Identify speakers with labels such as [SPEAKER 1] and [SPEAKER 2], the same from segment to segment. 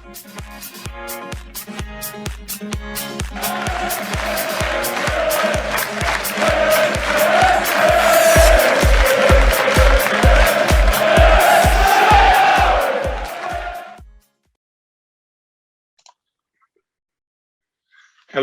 [SPEAKER 1] Hello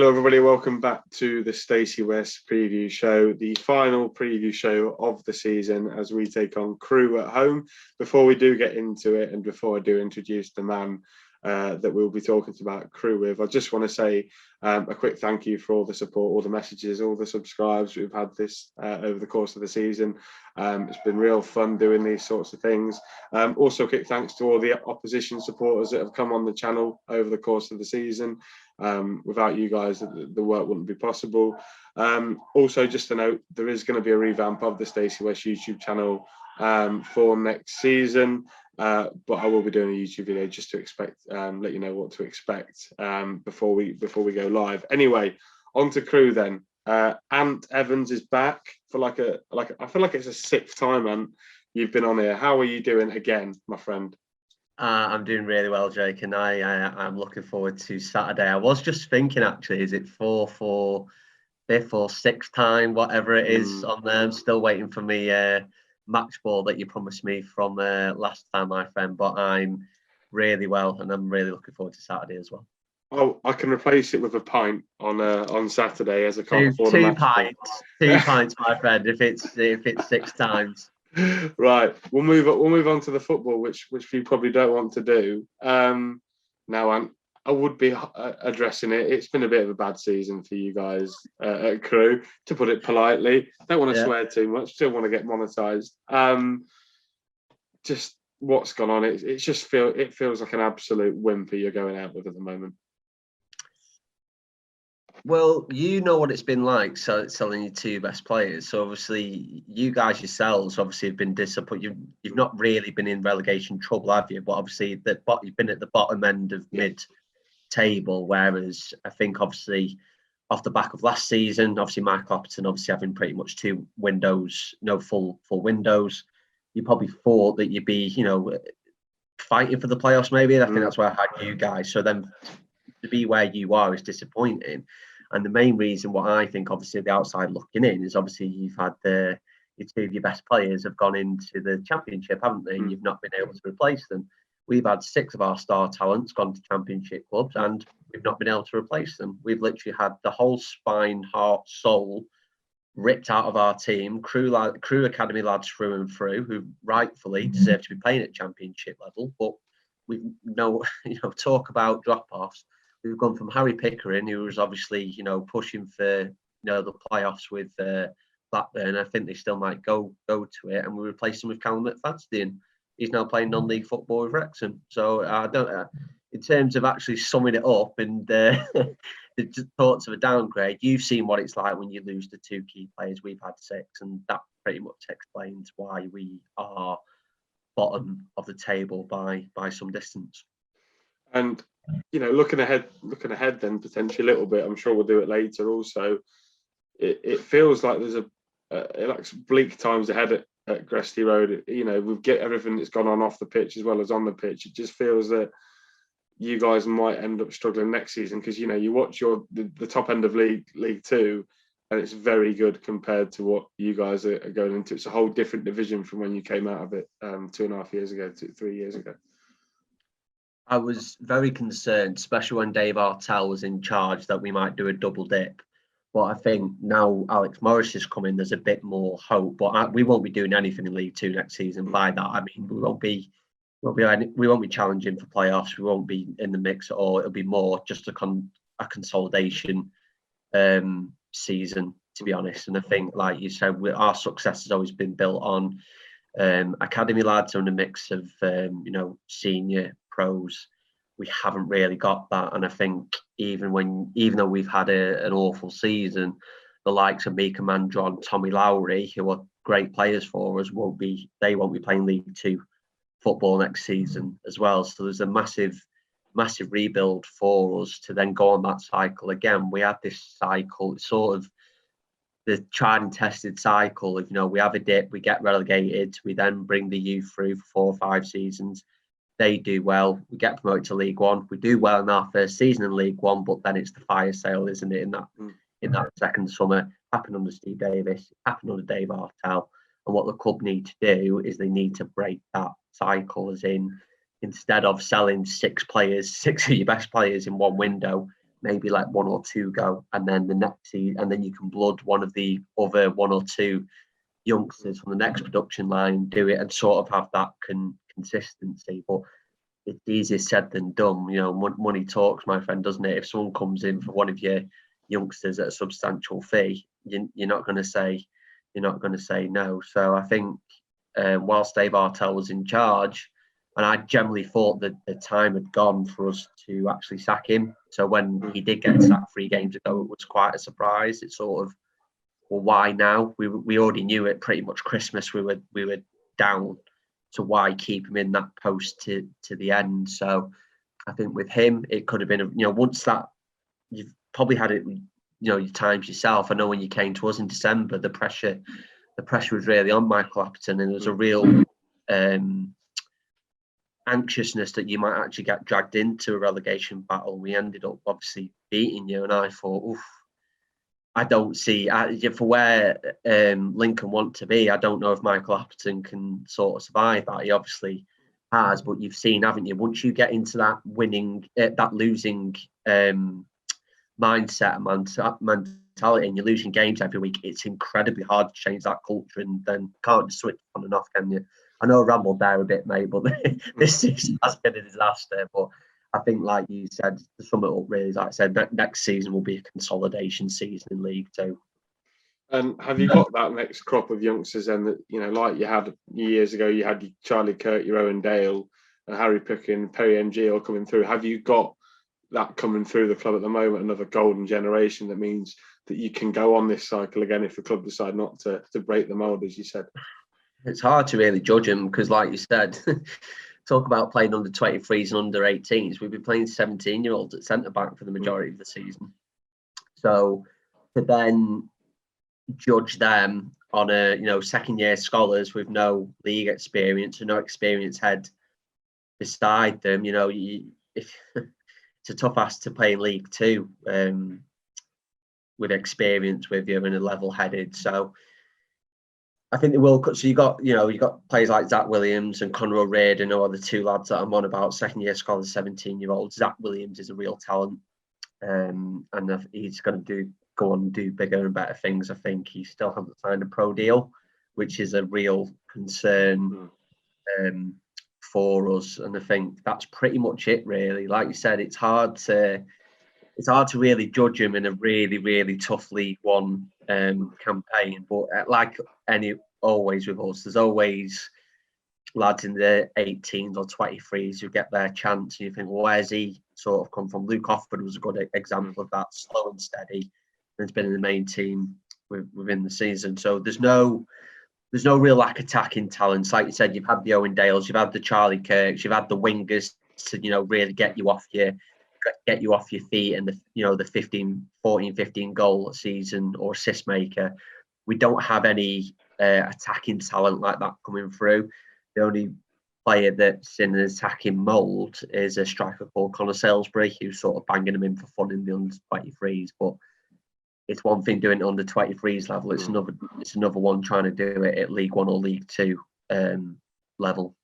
[SPEAKER 1] everybody, welcome back to the Stacey West preview show, the final preview show of the season as we take on Crewe at home. Before we do get into it and before I do introduce the man that we'll be talking about Crewe with, I just want to say a quick thank you for all the support, all the messages, all the subscribes we've had this over the course of the season. It's been real fun doing these sorts of things. Also a quick thanks to all the opposition supporters that have come on the channel over the course of the season. Without you guys, the work wouldn't be possible. Also, just to note, there is going to be a revamp of the Stacey West YouTube channel for next season, but I will be doing a YouTube video just to let you know what to expect before we go live. Anyway, on to Crewe then. Ant Evans is back for I feel like it's a sixth time, Ant, you've been on here. How are you doing again, my friend?
[SPEAKER 2] I'm doing really well, Jake, and I'm looking forward to Saturday. I was just thinking, actually, is it fifth or sixth time, whatever it is, on there? I'm still waiting for me match ball that you promised me from last time, my friend. But I'm really well, and I'm really looking forward to Saturday as well.
[SPEAKER 1] Oh, I can replace it with a pint on Saturday, as I can't afford a match ball.
[SPEAKER 2] 2 pints, my friend. If it's 6 times.
[SPEAKER 1] Right, we'll move on to the football, which you probably don't want to do. Now, I would be addressing it. It's been a bit of a bad season for you guys at Crewe, to put it politely. Don't want to swear too much. Still want to get monetised. Just what's gone on? It feels like an absolute whimper you're going out with at the moment.
[SPEAKER 2] Well, you know what it's been like selling your 2 best players. So obviously, you guys yourselves obviously have been disappointed. You've not really been in relegation trouble, have you? But obviously, you've been at the bottom end of mid-table. Whereas I think obviously, off the back of last season, obviously Mike Clapperton obviously having pretty much 2 windows, no full windows. You probably thought that you'd be, fighting for the playoffs maybe. And I think that's where I had you guys. So then to be where you are is disappointing. And the main reason what I think, obviously, the outside looking in is obviously you've had your 2 of your best players have gone into the championship, haven't they? And you've not been able to replace them. We've had 6 of our star talents gone to championship clubs, and we've not been able to replace them. We've literally had the whole spine, heart, soul ripped out of our team. Crewe Academy lads through and through, who rightfully deserve to be playing at championship level, but we've talk about drop-offs. We've gone from Harry Pickering, who was obviously, pushing for, the playoffs with Blackburn. I think they still might go to it, and we replaced him with Callum McFadden. He's now playing non-league football with Wrexham. So I don't. In terms of actually summing it up and the thoughts of a downgrade, you've seen what it's like when you lose the 2 key players. We've had 6, and that pretty much explains why we are bottom of the table by some distance.
[SPEAKER 1] And looking ahead then potentially a little bit, I'm sure we'll do it later also, it feels like there's like bleak times ahead at Gresty Road. We've get everything that's gone on off the pitch as well as on the pitch. It just feels that you guys might end up struggling next season, because you watch the top end of League 2, and it's very good compared to what you guys are going into. It's a whole different division from when you came out of it 2.5 years ago, 3 years ago.
[SPEAKER 2] I was very concerned, especially when Dave Artell was in charge, that we might do a double dip. But I think now Alex Morris is coming, there's a bit more hope. But we won't be doing anything in League 2 next season. By that, I mean we won't be challenging for playoffs. We won't be in the mix at all. It'll be more just a consolidation season, to be honest. And I think, like you said, our success has always been built on academy lads and a mix of senior pros. We haven't really got that, and I think even though we've had an awful season, the likes of Mika Mandron, Tommy Lowry, who are great players for us, won't be playing League 2 football next season as well. So there's a massive rebuild for us to then go on that cycle again. We had this cycle, it's sort of the tried and tested cycle of, we have a dip, we get relegated, we then bring the youth through for 4 or 5 seasons, they do well, we get promoted to League One, we do well in our first season in League One, but then it's the fire sale, isn't it, in that second summer. Happened under Steve Davis, happened under Dave Artell. And what the club need to do is they need to break that cycle, as in, instead of selling six of your best players in one window, maybe let one or two go, and then the next season, and then you can blood one of the other one or two youngsters from the next production line, do it, and sort of have that consistency. But it's easier said than done. You know, money talks, my friend, doesn't it? If someone comes in for one of your youngsters at a substantial fee, you're not going to say no. So I think whilst Dave Artell was in charge, and I generally thought that the time had gone for us to actually sack him. So when he did get sacked 3 games ago, it was quite a surprise. It's sort of, well, why now? We already knew it pretty much Christmas. We were down. So why keep him in that post to the end? So I think with him, it could have been, once that, you've probably had it, your times yourself. I know when you came to us in December, the pressure was really on Michael Appleton, and there was a real anxiousness that you might actually get dragged into a relegation battle. We ended up obviously beating you, and I thought, oof, I don't see for where Lincoln want to be. I don't know if Michael Appleton can sort of survive that. He obviously has, but you've seen, haven't you? Once you get into that losing mindset and mentality, and you're losing games every week, it's incredibly hard to change that culture, and then can't just switch on and off, can you? I know I rambled there a bit, mate, but this season has been a disaster. But I think, like you said, to sum it up, really, like I said, next season will be a consolidation season in League Two.
[SPEAKER 1] And have you got that next crop of youngsters then that, like you had years ago, you had Charlie Kirk, your Owen Dale, Harry Picken, Perry NG all coming through. Have you got that coming through the club at the moment, another golden generation that means that you can go on this cycle again if the club decide not to break the mould, as you said?
[SPEAKER 2] It's hard to really judge them because, like you said, talk about playing under 23s and under 18s. We've been playing 17-year-olds at centre-back for the majority of the season. So to then judge them on a, second-year scholars with no league experience or no experienced head beside them, it's a tough ask to play in League Two with experience with you and a level-headed. So I think they will. So you got players like Zach Williams and Conor O'Riordan, are the 2 lads that I'm on about, second-year scholars, 17-year-olds. Zach Williams is a real talent, and he's going to go on and do bigger and better things. I think he still hasn't signed a pro deal, which is a real concern for us. And I think that's pretty much it, really. Like you said, it's hard to really judge him in a really, really tough League One campaign. But like always with us, there's always lads in the 18s or 23s who get their chance, and you think, well, where's he sort of come from? Luke Offord was a good example of that, slow and steady, and has been in the main team within the season. So there's no real lack of attacking talents. Like you said, you've had the Owen Dales, you've had the Charlie Kirks, you've had the wingers to really get you off your feet, and the 14-15 goal season or assist maker. We don't have any attacking talent like that coming through. The only player that's in an attacking mould is a striker called Connor Salisbury, who's sort of banging them in for fun in the under 23s. But it's one thing doing it under 23s level. It's another one trying to do it at League One or League Two level.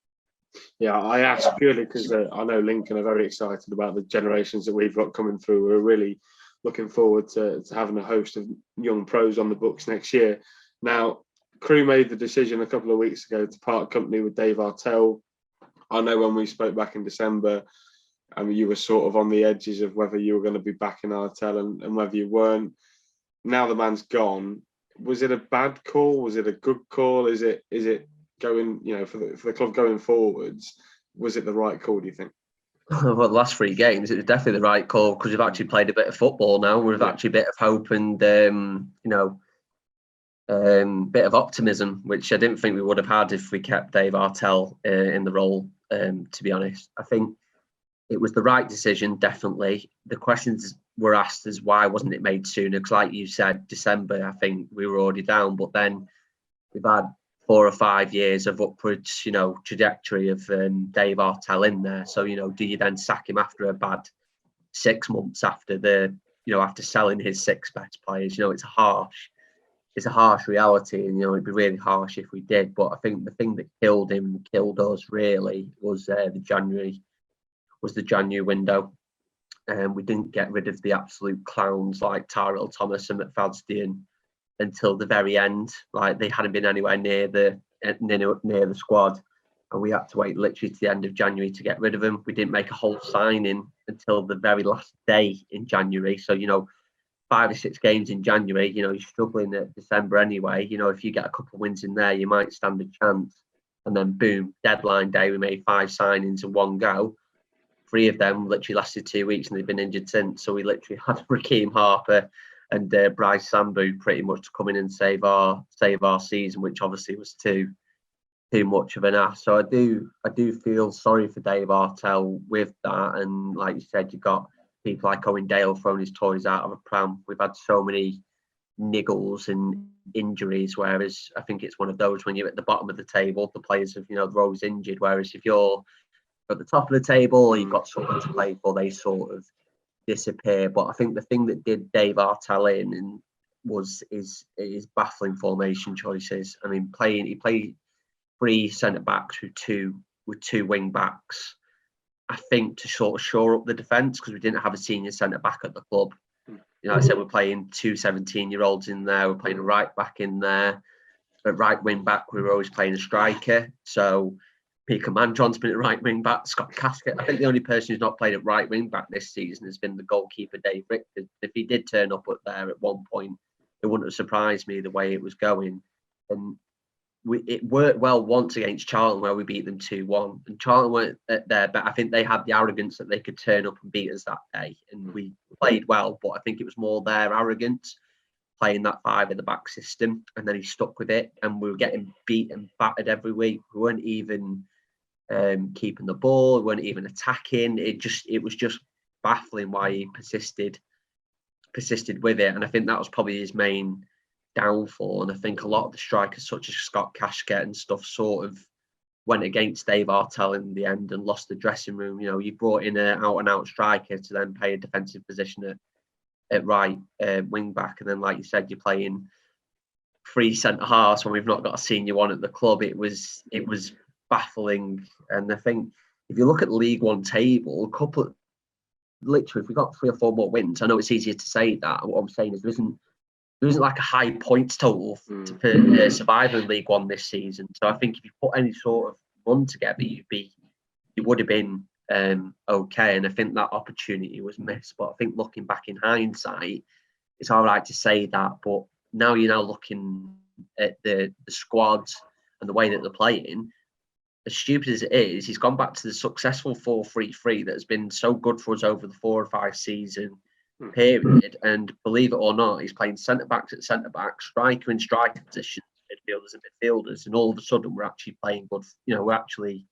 [SPEAKER 1] Yeah, I asked purely because I know Lincoln are very excited about the generations that we've got coming through. We're really looking forward to having a host of young pros on the books next year. Now, Crewe made the decision a couple of weeks ago to part company with Dave Artell. I know when we spoke back in December, you were sort of on the edges of whether you were going to be back in Artell and whether you weren't. Now the man's gone. Was it a bad call? Was it a good call? Is it going, for the club going forwards? Was it the right call, do you think?
[SPEAKER 2] Well, the last 3 games, it was definitely the right call because we've actually played a bit of football now. We've actually a bit of hope and, bit of optimism, which I didn't think we would have had if we kept Dave Artell in the role, to be honest. I think it was the right decision, definitely. The questions were asked as why wasn't it made sooner? Because like you said, December, I think we were already down. But then we've had 4 or 5 years of upwards, trajectory of Dave Artell in there. So, do you then sack him after a bad 6 months after after selling his 6 best players? It's a harsh reality, and it'd be really harsh if we did. But I think the thing that killed us really was the January window. And we didn't get rid of the absolute clowns like Tyrell Thomas and McFadden until the very end. Like, they hadn't been anywhere near the squad, and we had to wait literally to the end of January to get rid of them. We didn't make a whole signing until the very last day in January. So 5 or 6 games in January, you're struggling at December anyway. If you get a couple of wins in there, you might stand a chance. And then boom, deadline day, we made 5 signings in one go. 3 of them literally lasted 2 weeks, and they've been injured since. So we literally had Raheem Harper and Bryce Sambu pretty much to come in and save our season, which obviously was too much of an ask. So I do feel sorry for Dave Artell with that. And like you said, you've got people like Owen Dale throwing his toys out of a pram. We've had so many niggles and injuries, whereas I think it's one of those when you're at the bottom of the table, the players have, they're always injured. Whereas if you're at the top of the table or you've got something to play for, they sort of disappear. But I think the thing that did Dave Artell in was his baffling formation choices. I mean, he played 3 centre backs with two wing backs, I think, to sort of shore up the defence, because we didn't have a senior centre back at the club. I said we're playing 2 17-year-olds in there. We're playing a right back in there. At right wing back, we were always playing a striker. So Peter Manjon's been at right wing back. Scott Casket, I think the only person who's not played at right wing back this season has been the goalkeeper, Dave Richter. If he did turn up there at one point, it wouldn't have surprised me the way it was going. And it worked well once against Charlton, where we beat them 2-1. And Charlton weren't there, but I think they had the arrogance that they could turn up and beat us that day. And we played well, but I think it was more their arrogance playing that 5 in the back system. And then he stuck with it, and we were getting beat and battered every week. We weren't even keeping the ball, we weren't even attacking. It was just baffling why he persisted with it. And I think that was probably his main downfall. And I think a lot of the strikers, such as Scott Casket and stuff, sort of went against Dave Artell in the end and lost the dressing room. You brought in an out-and-out striker to then play a defensive position at right wing back, and then, like you said, you're playing 3 centre halves when we've not got a senior one at the club. It was baffling. And I think if you look at the League One table, literally, if we got 3 or 4 more wins, I know it's easier to say that. What I'm saying is there isn't like a high points total to survive in League One this season. So I think if you put any sort of run together, you would have been okay. And I think that opportunity was missed. But I think looking back in hindsight, it's all right to say that. But now you're looking at the squads and the way that they're playing. As stupid as it is, he's gone back to the successful 4-3-3 that has been so good for us over the 4 or 5 season period. And believe it or not, he's playing centre backs at centre back, striker in striker positions, midfielders and midfielders, and all of a sudden we're actually playing good. We're actually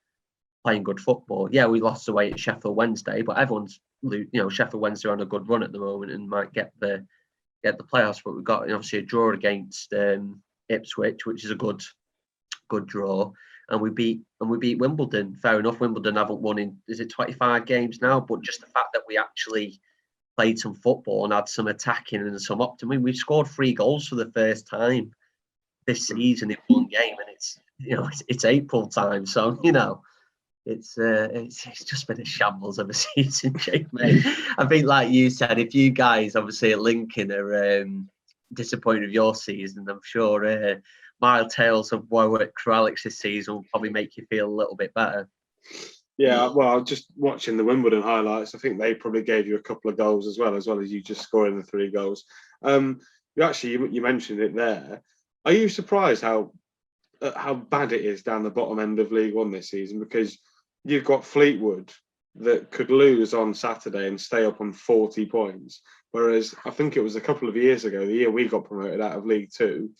[SPEAKER 2] playing good football. Yeah, we lost away at Sheffield Wednesday, but everyone's Sheffield Wednesday are on a good run at the moment and might get the playoffs. But we've got obviously a draw against Ipswich, which is a good draw. And we beat Wimbledon. Fair enough, Wimbledon haven't won in 25 games now, but just the fact that we actually played some football and had some attacking and some optimism. We've scored 3 goals for the first time this season in one game, and it's April time, so it's just been a shambles of a season, Jake, mate. I think, like you said, if you guys obviously at Lincoln are disappointed with your season, I'm sure my tales of woe at Crewe Alex this season will probably make you feel a little bit better.
[SPEAKER 1] Yeah, well, just watching the Wimbledon highlights, I think they probably gave you a couple of goals as well as you just scoring the 3 goals. You mentioned it there. Are you surprised how bad it is down the bottom end of League One this season? Because you've got Fleetwood that could lose on Saturday and stay up on 40 points, whereas I think it was a couple of years ago, the year we got promoted out of League Two,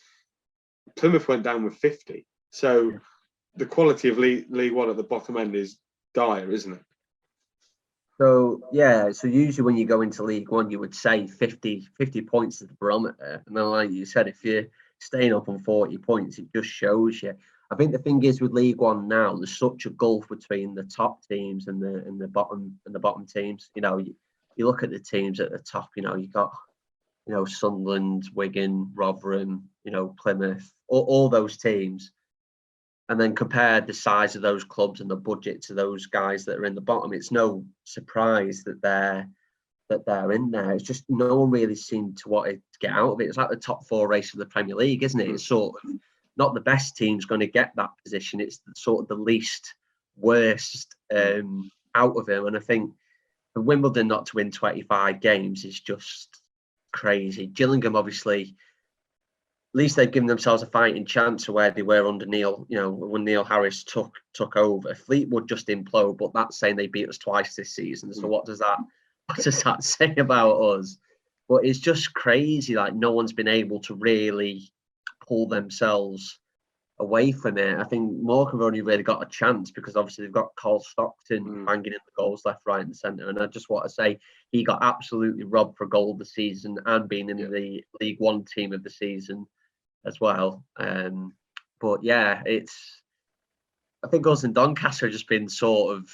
[SPEAKER 1] Plymouth went down with 50. So the quality of League One at the bottom end is dire, isn't it?
[SPEAKER 2] So usually when you go into League One, you would say 50 points is the barometer. And then, like you said, if staying up on 40 points, it just shows you. I think the thing is with League One now, there's such a gulf between the top teams and the bottom teams. You know, you look at the teams at the top. You know, you got Sunderland, Wigan, Rotherham, Plymouth, all those teams, and then compare the size of those clubs and the budget to those guys that are in the bottom. It's no surprise that they're in there. It's just no one really seemed to want to get out of it. It's like the top 4 race of the Premier League, isn't it? It's sort of not the best team's going to get that position. It's sort of the least worst out of them. And I think for Wimbledon not to win 25 games is just crazy. Gillingham, obviously, at least they've given themselves a fighting chance of where they were under Neil, when Neil Harris took over. Fleetwood just implode, but that's saying they beat us twice this season. So what does that say about us? But it's just crazy, like no one's been able to really pull themselves away from it. I think Morecambe have only really got a chance because obviously they've got Carl Stockton banging in the goals left, right and centre. And I just want to say he got absolutely robbed for goal of the season and being in the League One team of the season as well. But yeah, I think us and Doncaster have just been sort of,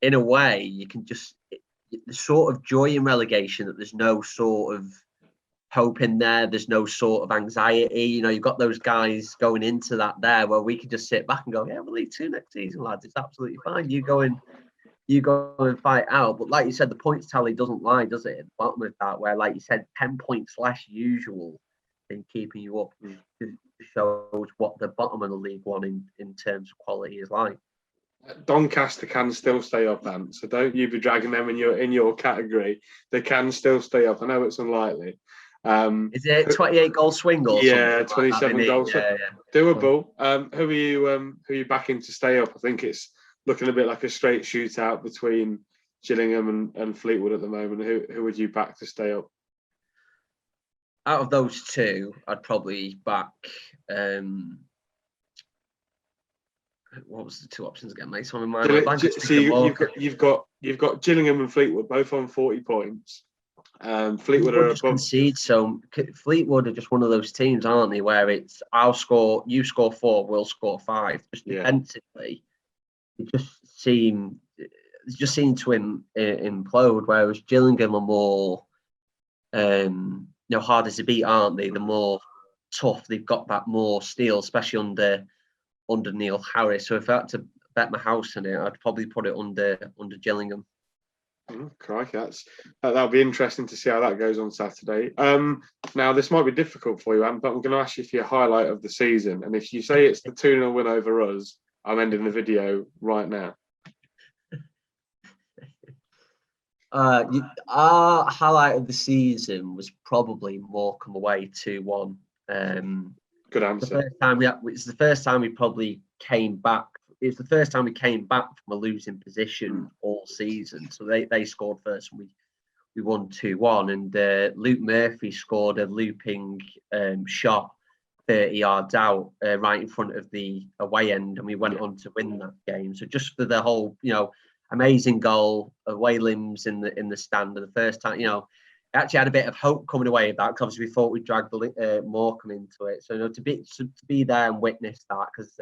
[SPEAKER 2] in a way, you can just, the sort of joy in relegation that there's no sort of hope in there. There's no sort of anxiety. You've got those guys going into that there where we can just sit back and go, yeah, we'll League 2 next season, lads. It's absolutely fine. You go and fight out. But like you said, the points tally doesn't lie, does it? At the bottom of that, where, like you said, 10 points less usual in keeping you up shows what the bottom of the League One in terms of quality is like.
[SPEAKER 1] Doncaster can still stay up, Ant, so don't you be dragging them in your category. They can still stay up. I know it's unlikely.
[SPEAKER 2] Is it 28 goal swing or
[SPEAKER 1] yeah,
[SPEAKER 2] something?
[SPEAKER 1] 27
[SPEAKER 2] like
[SPEAKER 1] goals.
[SPEAKER 2] Yeah.
[SPEAKER 1] Doable. Who are you backing to stay up? I think it's looking a bit like a straight shootout between Gillingham and Fleetwood at the moment. Who would you back to stay up?
[SPEAKER 2] Out of those two, I'd probably back. What was the two options again, mate? So in my mind,
[SPEAKER 1] you've got Gillingham and Fleetwood both on 40 points. Fleetwood are above.
[SPEAKER 2] Concede, so Fleetwood are just one of those teams, aren't they? Where it's I'll score, you score 4, we'll score 5. Just defensively, it just seem to implode. Whereas Gillingham are more, harder to beat, aren't they? The more tough, they've got that more steel, especially under Neil Harris. So if I had to bet my house on it, I'd probably put it under Gillingham.
[SPEAKER 1] Crikey, that'll be interesting to see how that goes on Saturday. Now this might be difficult for you, Ant, but I'm going to ask you for your highlight of the season. And if you say it's the 2-0 win over us, I'm ending the video right now.
[SPEAKER 2] Our highlight of the season was probably Morecambe away 2-1.
[SPEAKER 1] Good answer.
[SPEAKER 2] It's the first time we probably came back. It's the first time we came back from a losing position all season. So they scored first and we won 2-1. And Luke Murphy scored a looping shot 30 yards out right in front of the away end. And we went on to win that game. So just for the whole, amazing goal, away limbs in the stand. And the first time, actually had a bit of hope coming away with that because obviously we thought we'd drag the Morecambe into it. So to be there and witness that, because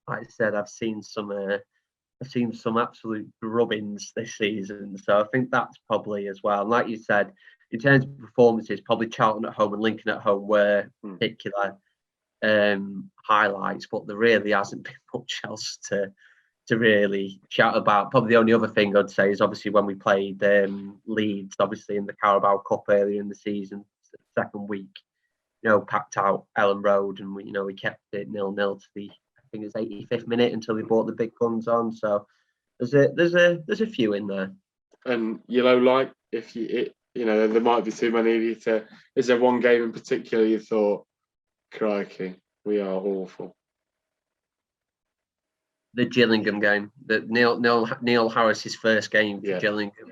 [SPEAKER 2] like I said, I've seen some absolute drubbings this season. So I think that's probably as well. And like you said, in terms of performances, probably Charlton at home and Lincoln at home were particular highlights, but there really hasn't been much else to really shout about. Probably the only other thing I'd say is obviously when we played Leeds, obviously in the Carabao Cup earlier in the season, second week, packed out Ellen Road, and we kept it 0-0 to the, I think it's 85th minute until we brought the big guns on. So there's a few in there.
[SPEAKER 1] And like if there might be too many of you to. Is there one game in particular you thought, crikey, we are awful?
[SPEAKER 2] The Gillingham game, the Neil Harris's first game for Gillingham.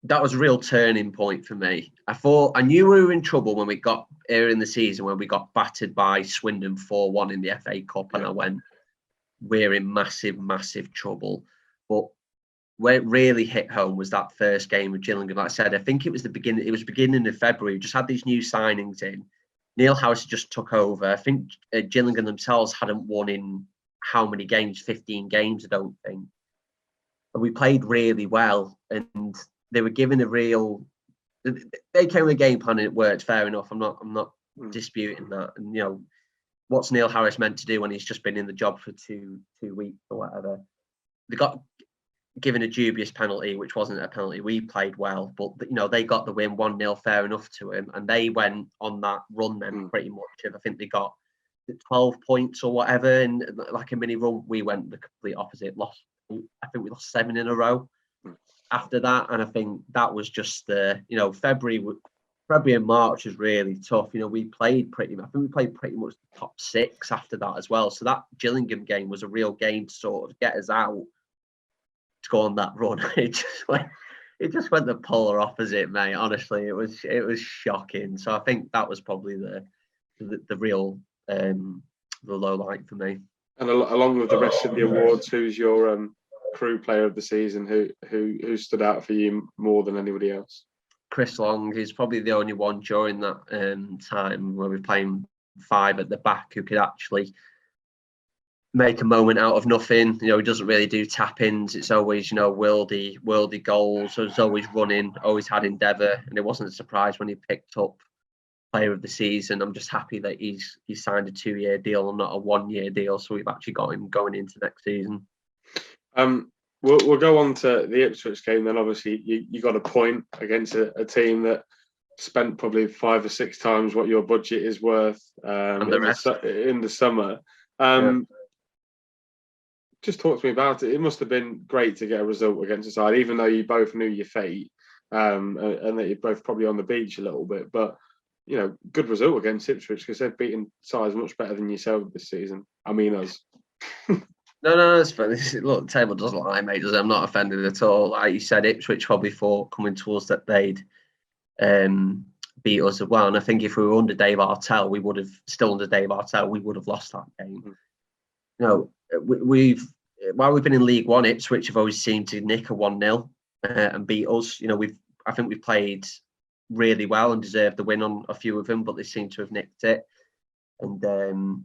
[SPEAKER 2] That was a real turning point for me. I knew we were in trouble when we got earlier in the season when we got battered by Swindon 4-1 in the FA Cup, and I went, we're in massive, massive trouble. But where it really hit home was that first game with Gillingham. Like I said, I think it was beginning of February. We just had these new signings in. Neil Harris just took over. I think Gillingham themselves hadn't won in how many games? 15 games, I don't think. And we played really well, and they were given a real. They came with a game plan and it worked. Fair enough. I'm not disputing that. And you know, what's Neil Harris meant to do when he's just been in the job for two weeks or whatever? They got given a dubious penalty, which wasn't a penalty. We played well, but you know, they got the win 1-0, fair enough to him, and they went on that run then pretty much. I think they got 12 points or whatever, and like a mini run. We went the complete opposite. I think we lost 7 in a row after that, and I think that was just the, you know, February and March was really tough. You know, we played pretty much the top 6 after that as well. So that Gillingham game was a real game to sort of get us out to go on that run. It just went the polar opposite, mate. Honestly, it was shocking. So I think that was probably the real the low light for me.
[SPEAKER 1] And along with the rest of the awards, who's your Crewe player of the season? Who stood out for you more than anybody else?
[SPEAKER 2] Chris Long is probably the only one during that time where we're playing 5 at the back who could actually make a moment out of nothing. You know, he doesn't really do tap-ins. It's always, you know, worldy goals. So he's always running, always had endeavour, and it wasn't a surprise when he picked up player of the season. I'm just happy that he's signed a 2-year deal and not a 1-year deal. So we've actually got him going into next season.
[SPEAKER 1] We'll go on to the Ipswich game then. Obviously, you got a point against a team that spent probably 5 or 6 times what your budget is worth in the summer. Just talk to me about it. It must have been great to get a result against a side, even though you both knew your fate and that you're both probably on the beach a little bit. But, you know, good result against Ipswich because they've beaten sides much better than yourself this season. I mean, us.
[SPEAKER 2] No, it's fine. Look, the table doesn't lie, mate. I'm not offended at all. Like you said, Ipswich probably thought coming to us that they'd beat us as well. And I think if we were under Dave Artell, we would have lost that game. You know, while we've been in League One, Ipswich have always seemed to nick a 1-0 and beat us. You know, I think we've played really well and deserved the win on a few of them, but they seem to have nicked it. And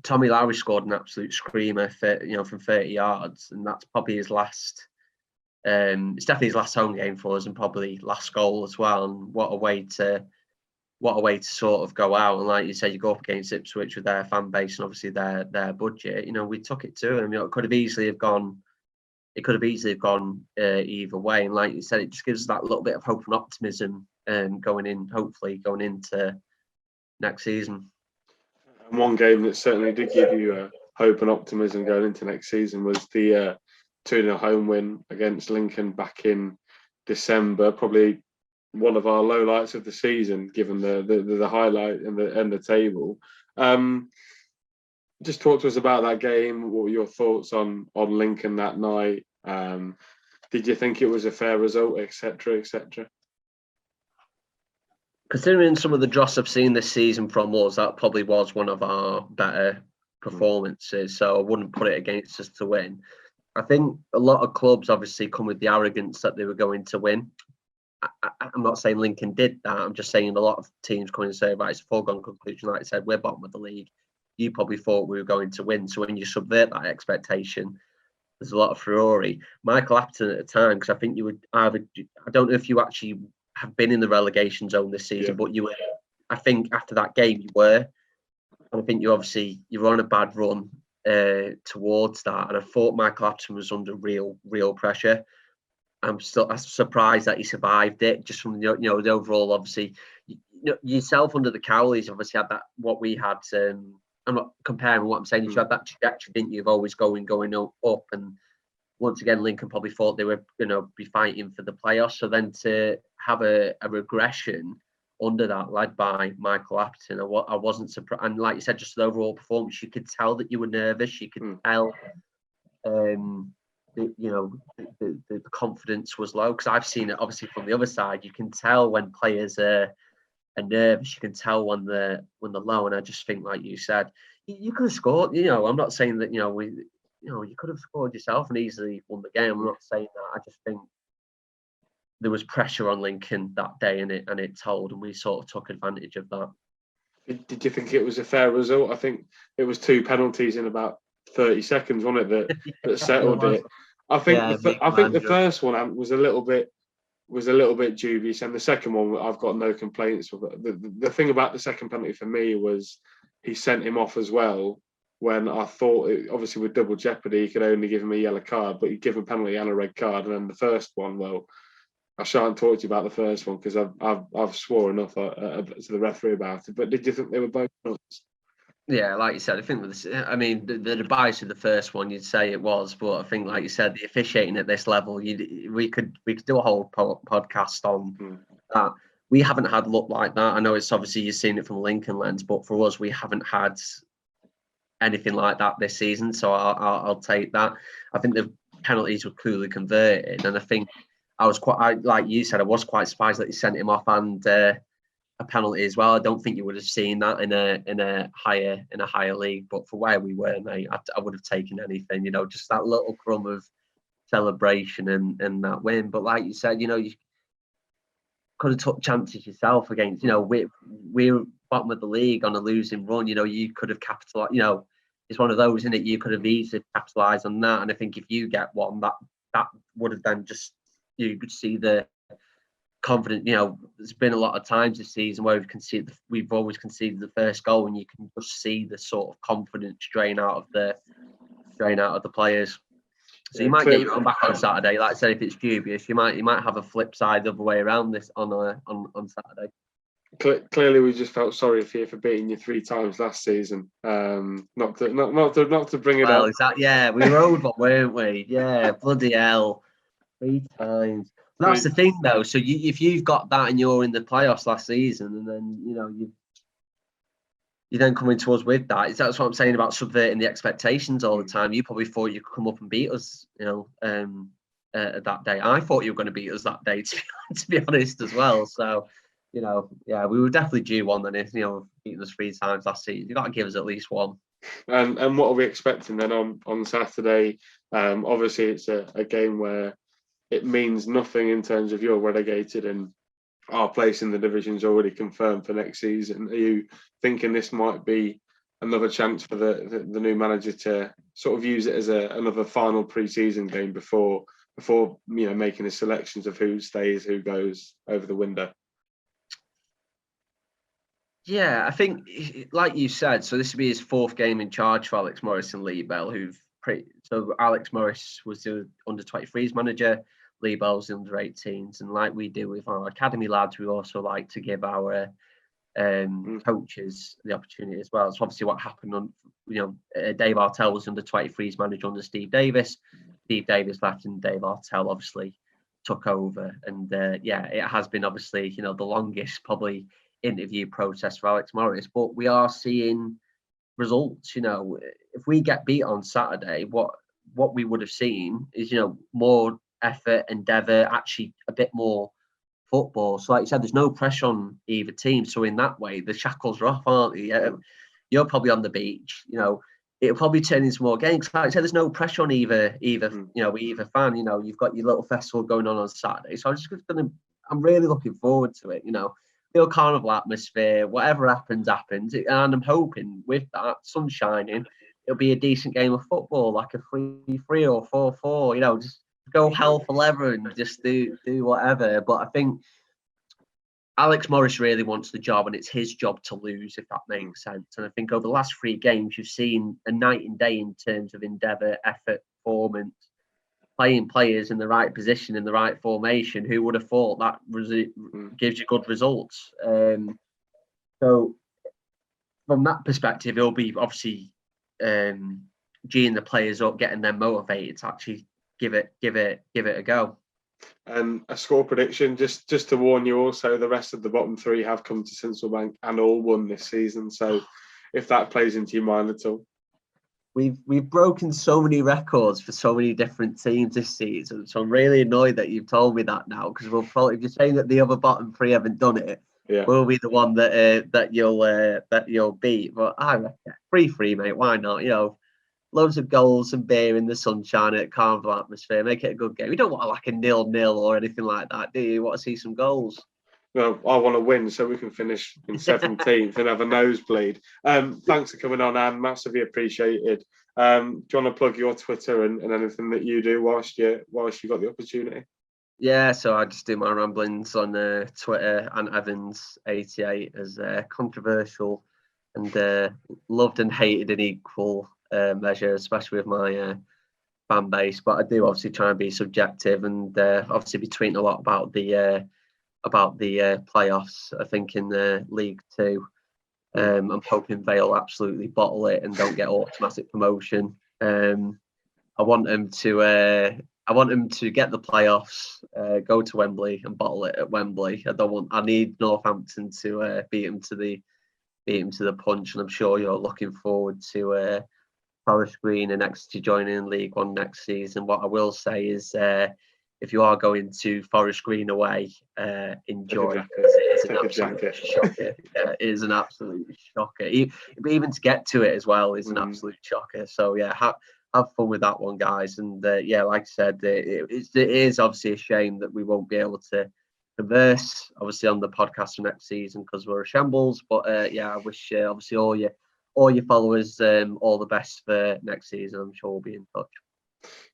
[SPEAKER 2] Tommy Lowry scored an absolute screamer from 30 yards, and that's probably his last. It's definitely his last home game for us, and probably last goal as well. And what a way to sort of go out. And like you said, you go up against Ipswich with their fan base and obviously their budget. You know, we took it to them. You know, it could have easily have gone either way. And like you said, it just gives us that little bit of hope and optimism going into next season.
[SPEAKER 1] And one game that certainly did give you hope and optimism going into next season was the 2-0 home win against Lincoln back in December. Probably one of our lowlights of the season, given the highlight and the table. Just talk to us about that game. What were your thoughts on Lincoln that night? Did you think it was a fair result, etc., etc.?
[SPEAKER 2] Considering some of the dross I've seen this season from us, that probably was one of our better performances. So I wouldn't put it against us to win. I think a lot of clubs obviously come with the arrogance that they were going to win. I'm not saying Lincoln did that. I'm just saying a lot of teams come in and say, right, it's a foregone conclusion. Like I said, we're bottom of the league. You probably thought we were going to win. So when you subvert that expectation, there's a lot of furore. Michael Apton at the time, because I think you would either, I don't know if you actually have been in the relegation zone this season, but you were, I think after that game you were. And I think you were on a bad run towards that. And I thought Michael Apton was under real pressure. I'm surprised that he survived it, just from the overall, obviously, yourself under the Cowleys obviously had that, what we had. I'm not comparing what I'm saying. You had that trajectory, didn't you, of always going up. And once again, Lincoln probably thought they were going to be fighting for the playoffs. So then to have a regression under that, led by Michael Apton, I wasn't surprised. And like you said, just the overall performance, you could tell that you were nervous. You could tell, the confidence was low, because I've seen it obviously from the other side. You can tell when players are nervous. You can tell when they're low. And I just think, like you said, you could have scored. I'm not saying that you could have scored yourself and easily won the game. I'm not saying that. I just think there was pressure on Lincoln that day, and it told, and we sort of took advantage of that.
[SPEAKER 1] Did you think it was a fair result? I think it was 2 penalties in about 30 seconds, wasn't it, that settled it. I think the first one was a little bit dubious, and the second one I've got no complaints with. The thing about the second penalty for me was he sent him off as well, when I thought obviously with double jeopardy he could only give him a yellow card, but he'd give him a penalty and a red card. And then the first one, well, I shan't talk to you about the first one because I've swore enough to the referee about it. But did you think they were both penalties?
[SPEAKER 2] Yeah, like you said, I think the bias of the first one, you'd say it was, but I think, like you said, the officiating at this level, we could do a whole podcast on that. We haven't had luck like that. I know it's obviously you've seen it from a Lincoln lens, but for us, we haven't had anything like that this season. So I'll take that. I think the penalties were clearly converted, and I think like you said, I was quite surprised that he sent him off and a penalty as well. I don't think you would have seen that in a higher league, but for where we were, mate, I would have taken anything. Just that little crumb of celebration and that win. But like you said, you could have took chances yourself against. We're bottom of the league on a losing run. You could have capitalised. It's one of those, isn't it? You could have easily capitalised on that, and I think if you get one, that would have then just you could see the confident. There's been a lot of times this season where we've always conceded the first goal, and you can just see the sort of confidence drain out of the players. So you might get your own back on Saturday. Like I said, if it's dubious, you might have a flip side the other way around this on Saturday.
[SPEAKER 1] Clearly, we just felt sorry for you for beating you 3 times last season. Not to bring it up.
[SPEAKER 2] Yeah, we rode one, weren't we? Yeah, bloody hell, 3 times. That's the thing, though. So if you've got that and you're in the playoffs last season, and then you then coming to us with that. That's what I'm saying about subverting the expectations all the time. You probably thought you could come up and beat us, that day. I thought you were going to beat us that day, to be honest, as well. So, we were definitely due one. Then if beating us 3 times last season, you've got to give us at least one.
[SPEAKER 1] And what are we expecting then on Saturday? Obviously, it's a game where it means nothing in terms of you're relegated and our place in the division is already confirmed for next season. Are you thinking this might be another chance for the new manager to sort of use it as another final pre-season game before making his selections of who stays, who goes over the window?
[SPEAKER 2] Yeah, I think, like you said, so this will be his 4th game in charge for Alex Morris and Lee Bell, so Alex Morris was the under-23s manager, Lee Bell's the under-18s, and like we do with our academy lads, we also like to give our coaches the opportunity as well. So obviously what happened on, Dave Artell was under-23s manager under Steve Davis. Steve Davis left and Dave Artell obviously took over. And it has been obviously, the longest probably interview process for Alex Morris, but we are seeing results. If we get beat on Saturday, what we would have seen is, more effort, endeavour, actually a bit more football. So like you said, there's no pressure on either team. So in that way, the shackles are off, aren't they? You're probably on the beach, it'll probably turn into more games. Like I said, there's no pressure on either fan. You've got your little festival going on Saturday. So I'm really looking forward to it. Real carnival atmosphere. Whatever happens. And I'm hoping with that, sun shining, it'll be a decent game of football, like a 3-3 or 4-4. Just go hell for leather and just do whatever. But I think Alex Morris really wants the job, and it's his job to lose, if that makes sense. And I think over the last 3 games, you've seen a night and day in terms of endeavour, effort, performance, playing players in the right position, in the right formation. Who would have thought that gives you good results? So from that perspective, it'll be obviously geeing the players up, getting them motivated to actually give it a go.
[SPEAKER 1] And a score prediction, just to warn you also, the rest of the bottom 3 have come to Central Bank and all won this season. So if that plays into your mind at all.
[SPEAKER 2] We've broken so many records for so many different teams this season. So I'm really annoyed that you've told me that now, because we'll probably, if you're saying that the other bottom 3 haven't done it, we'll be the one that you'll beat. But I reckon 3-3, mate. Why not? loads of goals and beer in the sunshine at carnival atmosphere. Make it a good game. You don't want like a 0-0 or anything like that, do you? You want to see some goals.
[SPEAKER 1] Well, I want to win so we can finish in 17th and have a nosebleed. Thanks for coming on, Anne. Massively appreciated. Do you want to plug your Twitter and anything that you do whilst you got the opportunity?
[SPEAKER 2] Yeah, so I just do my ramblings on Twitter, and Evans88 as controversial and loved and hated in equal measure, especially with my fan base. But I do obviously try and be subjective, and obviously be tweeting a lot about the playoffs. I think in League Two, I'm hoping they'll absolutely bottle it and don't get automatic promotion. I want them to get the playoffs, go to Wembley and bottle it at Wembley. I need Northampton to beat them to the punch, and I'm sure you're looking forward to Forest Green and Exeter joining in League One next season. What I will say is, if you are going to Forest Green away, enjoy, because it is an absolute shocker. It is an absolute shocker. Even to get to it as well is an absolute shocker. So yeah, have fun with that one, guys. And yeah, like I said, it is obviously a shame that we won't be able to converse, obviously, on the podcast for next season because we're a shambles. But yeah, I wish obviously all your followers all the best for next season. I'm sure we'll be in touch.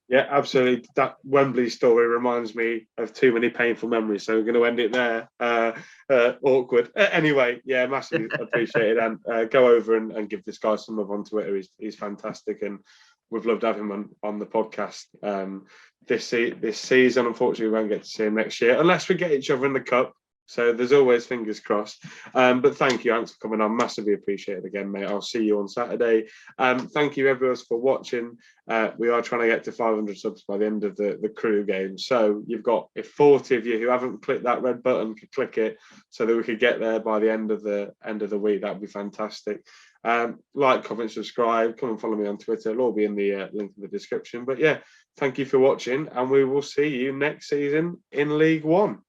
[SPEAKER 1] Yeah, absolutely. That Wembley story reminds me of too many painful memories, so we're going to end it there. Awkward. Anyway, yeah, massively appreciate it. And go over and give this guy some love on Twitter. He's fantastic, and we've loved having him on the podcast. This season, unfortunately, we won't get to see him next year unless we get each other in the cup. So there's always fingers crossed. But thank you, Alex, for coming on. Massively appreciated again, mate. I'll see you on Saturday. Thank you, everyone, for watching. We are trying to get to 500 subs by the end of the Crewe game. So you've got, if 40 of you who haven't clicked that red button could click it so that we could get there by the end of the week, that would be fantastic. Like, comment, subscribe. Come and follow me on Twitter. It'll all be in the link in the description. But yeah, thank you for watching, and we will see you next season in League One.